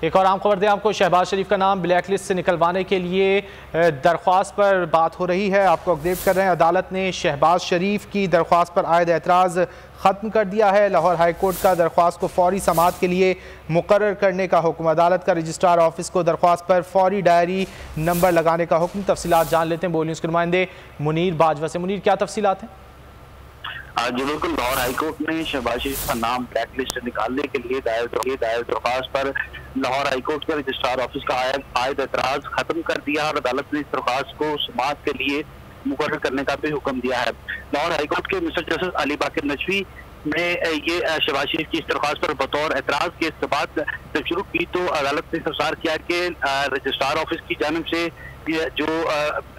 एक और आम खबर दें आपको, शहबाज शरीफ का नाम ब्लैक लिस्ट से निकलवाने के लिए दरख्वास्त पर बात हो रही है। आपको अपडेट कर रहे हैं, अदालत ने शहबाज शरीफ की दरख्वास्त पर आयद एतराज़ ख़त्म कर दिया है। लाहौर हाई कोर्ट का दरख्वास्त को फौरी समाअत के लिए मुकर्रर करने का हुक्म। अदालत का रजिस्ट्रार ऑफिस को दरख्वास्त पर फौरी डायरी नंबर लगाने का हुक्म। तफसीलात जान लेते हैं बोल न्यूज़ के नुमाइंदे मुनीर बाजवा से। मुनीर, क्या तफसीलात हैं? जी बिल्कुल, लाहौर हाईकोर्ट ने शहबाज शरीफ का नाम ब्लैक लिस्ट से निकालने के लिए दायर दरख्वास्त पर लाहौर हाईकोर्ट के रजिस्ट्रार ऑफिस का आयद एतराज खत्म कर दिया और अदालत ने इस दरख्वास्त को समाअत के लिए मुकर्रर करने का भी हुक्म दिया है। लाहौर हाईकोर्ट के मिस्टर जस्टिस अली बाकर नजवी ने ये शहबाज शरीफ की इस दरख्वास्त पर बतौर एतराज के इस बात जब शुरू की तो अदालत ने इंतजार किया कि रजिस्ट्रार ऑफिस की जानिब से जो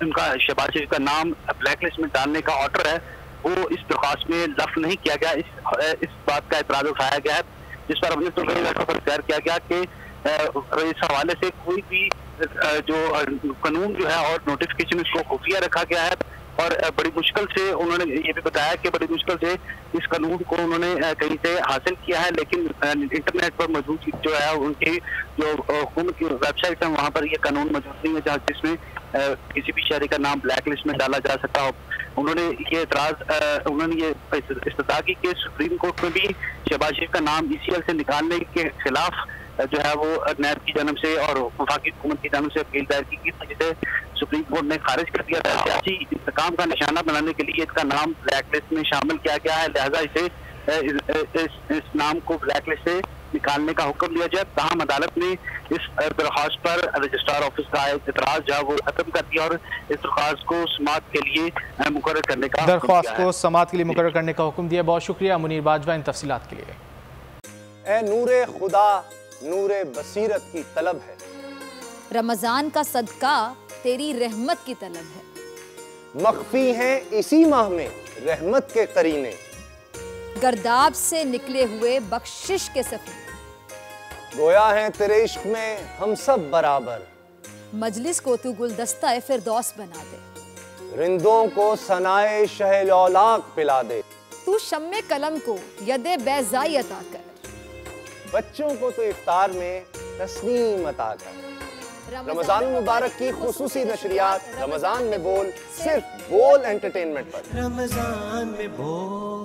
उनका शहबाज शरीफ का नाम ब्लैक लिस्ट में डालने का ऑर्डर है वो इस दरख्वास्त में लफ्ज नहीं किया गया। इस बात का एतराज उठाया गया है, जिस पर अपने तो पर तैयार किया गया कि इस हवाले से कोई भी जो कानून जो है और नोटिफिकेशन इसको खुफिया रखा गया है और बड़ी मुश्किल से उन्होंने ये भी बताया कि बड़ी मुश्किल से इस कानून को उन्होंने कहीं से हासिल किया है, लेकिन इंटरनेट पर मौजूद जो है उनकी जो हुकूमत की वेबसाइट है वहाँ पर ये कानून मौजूद नहीं है जहाँ जिसमें किसी भी शहरी का नाम ब्लैक लिस्ट में डाला जा सकता हो। उन्होंने ये एतराज उन्होंने ये इस्तदा की कि सुप्रीम कोर्ट में भी शहबाज शरीफ का नाम ECL से निकालने के खिलाफ जो है वो नैब की जानिब से और वफाकी हुकूमत की जानिब से अपील दायर की, जिसे सुप्रीम कोर्ट ने खारिज कर दिया था। सियासी इंतकाम का निशाना बनाने के लिए इसका नाम ब्लैक लिस्ट में शामिल किया गया है, लिहाजा इसे इस नाम को ब्लैक लिस्ट से निकालने का हुक्म दिया जाए। ताहम अदालत ने इस दरख्वास्त पर रजिस्ट्रार ऑफिस का एतराज जो है वो खत्म कर दिया और इस दरख्वास्त को समाअत के लिए मुकर्रर करने का मुकर्रर करने का हुक्म दिया। बहुत शुक्रिया मुनीर बाजवा इन तफसीलात के लिए। ए नूरे खुदा नूरे बसीरत की तलब है, रमजान का सदका तेरी रहमत की तलब है, मख्फी हैं इसी माह में रहमत के करीने, गर्दाब से निकले हुए बख्शिश के सफीने, गोया हैं तेरे इश्क में हम सब बराबर, मजलिस को तू गुलदस्ता फिरदौस बना दे, रिंदों को सनाए शहलौलाक पिला दे, तू शम्मे कलम को यदे बैज़ाई अता कर, बच्चों को तो इफ्तार में तस्नीम अता कर। रमजान मुबारक की खुसूसी नशरियात रमजान में बोल, सिर्फ बोल एंटरटेनमेंट पर। रमजान में बोल।